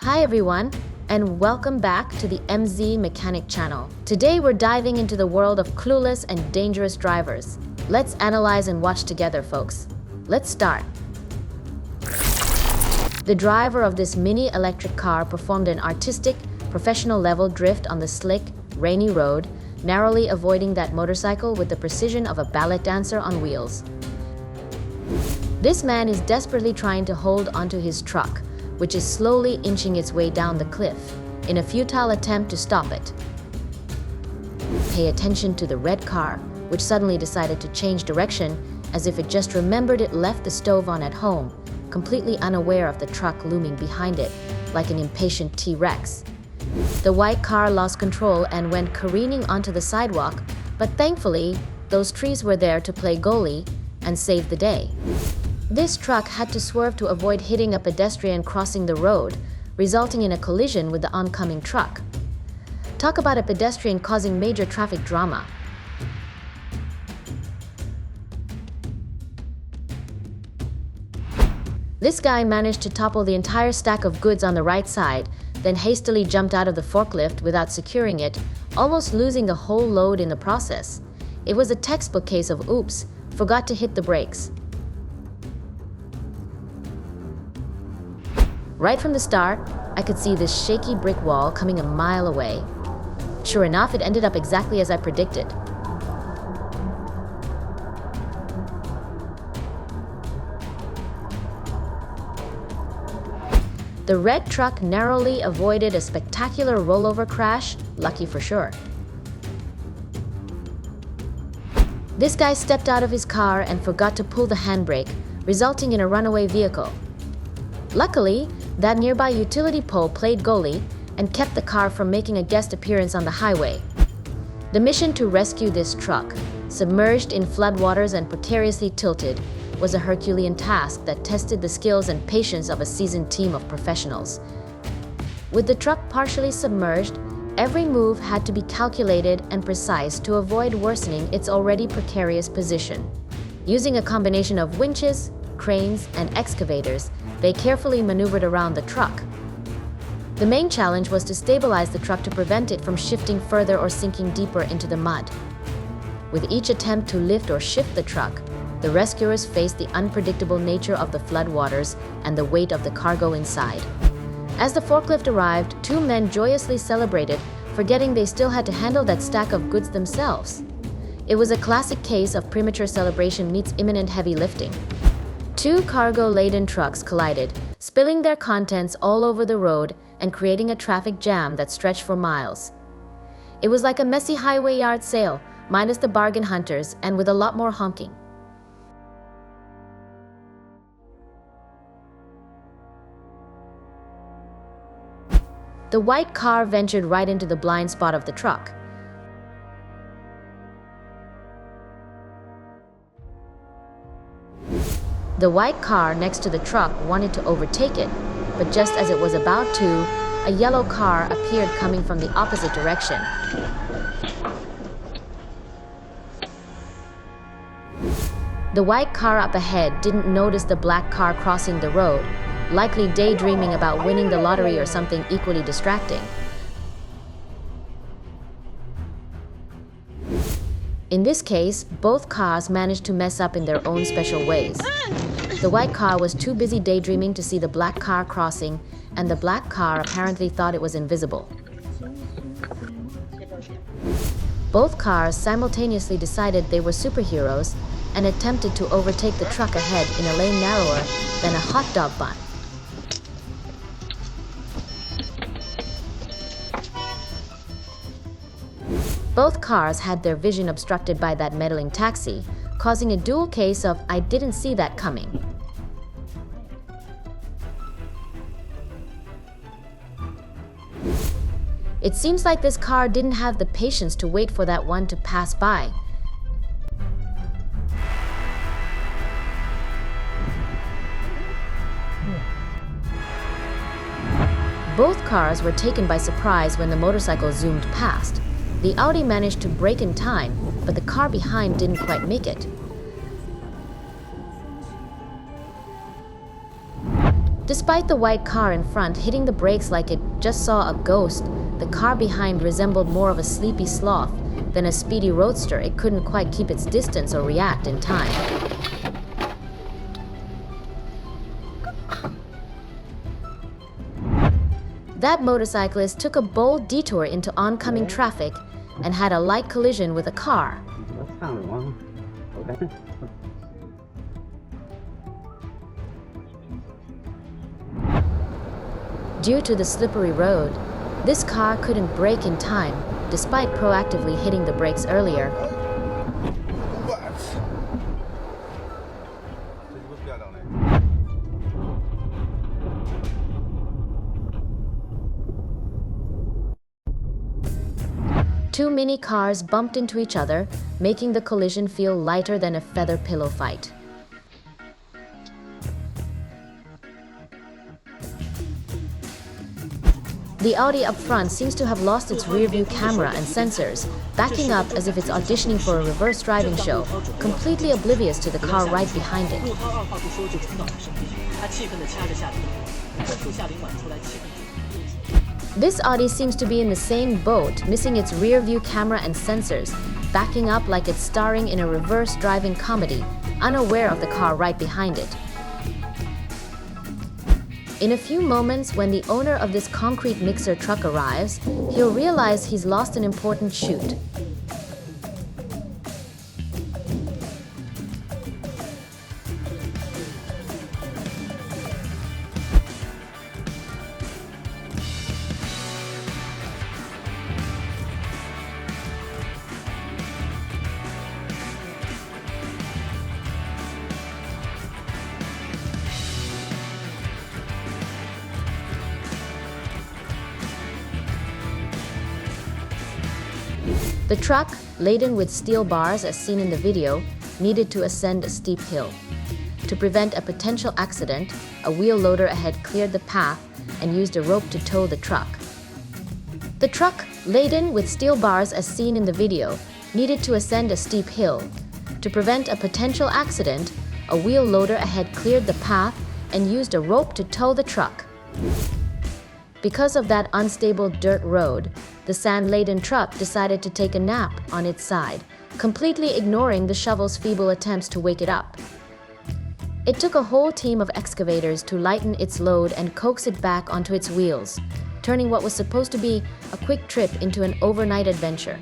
Hi everyone, and welcome back to the MZ Mechanic channel. Today we're diving into the world of clueless and dangerous drivers. Let's analyze and watch together, folks. Let's start. The driver of this mini electric car performed an artistic, professional level drift on the slick, rainy road, narrowly avoiding that motorcycle with the precision of a ballet dancer on wheels. This man is desperately trying to hold onto his truck, which is slowly inching its way down the cliff, in a futile attempt to stop it. Pay attention to the red car, which suddenly decided to change direction as if it just remembered it left the stove on at home, completely unaware of the truck looming behind it, like an impatient T-Rex. The white car lost control and went careening onto the sidewalk, but thankfully, those trees were there to play goalie and save the day. This truck had to swerve to avoid hitting a pedestrian crossing the road, resulting in a collision with the oncoming truck. Talk about a pedestrian causing major traffic drama. This guy managed to topple the entire stack of goods on the right side, then hastily jumped out of the forklift without securing it, almost losing the whole load in the process. It was a textbook case of oops, forgot to hit the brakes. Right from the start, I could see this shaky brick wall coming a mile away. Sure enough, it ended up exactly as I predicted. The red truck narrowly avoided a spectacular rollover crash, lucky for sure. This guy stepped out of his car and forgot to pull the handbrake, resulting in a runaway vehicle. Luckily, that nearby utility pole played goalie and kept the car from making a guest appearance on the highway. The mission to rescue this truck, submerged in floodwaters and precariously tilted, was a Herculean task that tested the skills and patience of a seasoned team of professionals. With the truck partially submerged, every move had to be calculated and precise to avoid worsening its already precarious position. Using a combination of winches, cranes, and excavators, they carefully maneuvered around the truck. The main challenge was to stabilize the truck to prevent it from shifting further or sinking deeper into the mud. With each attempt to lift or shift the truck, the rescuers faced the unpredictable nature of the floodwaters and the weight of the cargo inside. As the forklift arrived, two men joyously celebrated, forgetting they still had to handle that stack of goods themselves. It was a classic case of premature celebration meets imminent heavy lifting. Two cargo-laden trucks collided, spilling their contents all over the road and creating a traffic jam that stretched for miles. It was like a messy highway yard sale, minus the bargain hunters and with a lot more honking. The white car ventured right into the blind spot of the truck. The white car next to the truck wanted to overtake it, but just as it was about to, a yellow car appeared coming from the opposite direction. The white car up ahead didn't notice the black car crossing the road, likely daydreaming about winning the lottery or something equally distracting. In this case, both cars managed to mess up in their own special ways. The white car was too busy daydreaming to see the black car crossing, and the black car apparently thought it was invisible. Both cars simultaneously decided they were superheroes and attempted to overtake the truck ahead in a lane narrower than a hot dog bun. Both cars had their vision obstructed by that meddling taxi, causing a dual case of "I didn't see that coming." It seems like this car didn't have the patience to wait for that one to pass by. Both cars were taken by surprise when the motorcycle zoomed past. The Audi managed to brake in time, but the car behind didn't quite make it. Despite the white car in front hitting the brakes like it just saw a ghost, the car behind resembled more of a sleepy sloth than a speedy roadster. It couldn't quite keep its distance or react in time. That motorcyclist took a bold detour into oncoming traffic and had a light collision with a car. Due to the slippery road, this car couldn't brake in time, despite proactively hitting the brakes earlier. Two mini cars bumped into each other, making the collision feel lighter than a feather pillow fight. The Audi up front seems to have lost its rear-view camera and sensors, backing up as if it's auditioning for a reverse driving show, completely oblivious to the car right behind it. This Audi seems to be in the same boat, missing its rear-view camera and sensors, backing up like it's starring in a reverse driving comedy, unaware of the car right behind it. In a few moments, when the owner of this concrete mixer truck arrives, he'll realize he's lost an important shoot. The truck, laden with steel bars as seen in the video, needed to ascend a steep hill. To prevent a potential accident, a wheel loader ahead cleared the path and used a rope to tow the truck. The truck, laden with steel bars as seen in the video, needed to ascend a steep hill. To prevent a potential accident, a wheel loader ahead cleared the path and used a rope to tow the truck. Because of that unstable dirt road, the sand-laden truck decided to take a nap on its side, completely ignoring the shovel's feeble attempts to wake it up. It took a whole team of excavators to lighten its load and coax it back onto its wheels, turning what was supposed to be a quick trip into an overnight adventure.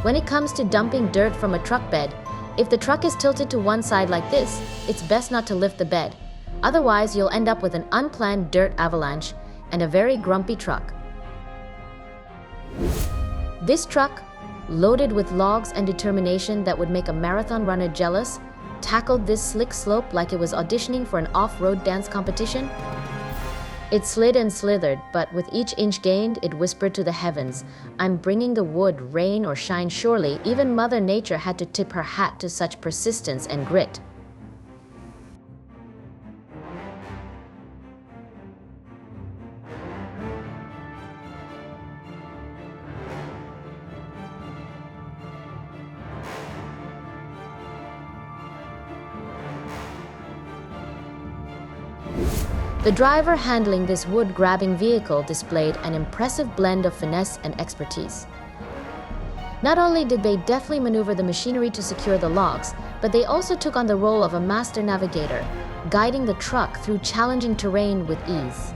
When it comes to dumping dirt from a truck bed, if the truck is tilted to one side like this, it's best not to lift the bed. Otherwise, you'll end up with an unplanned dirt avalanche and a very grumpy truck. This truck, loaded with logs and determination that would make a marathon runner jealous, tackled this slick slope like it was auditioning for an off-road dance competition. It slid and slithered, but with each inch gained, it whispered to the heavens, "I'm bringing the wood, rain or shine surely." Even Mother Nature had to tip her hat to such persistence and grit. The driver handling this wood-grabbing vehicle displayed an impressive blend of finesse and expertise. Not only did they deftly maneuver the machinery to secure the logs, but they also took on the role of a master navigator, guiding the truck through challenging terrain with ease.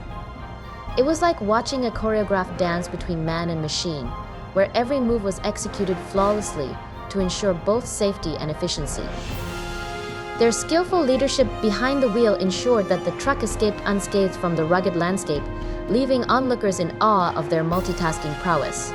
It was like watching a choreographed dance between man and machine, where every move was executed flawlessly to ensure both safety and efficiency. Their skillful leadership behind the wheel ensured that the truck escaped unscathed from the rugged landscape, leaving onlookers in awe of their multitasking prowess.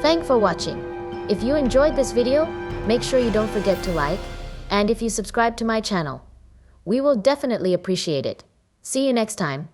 Thanks for watching. If you enjoyed this video, make sure you don't forget to like, and if you subscribe to my channel, we will definitely appreciate it. See you next time.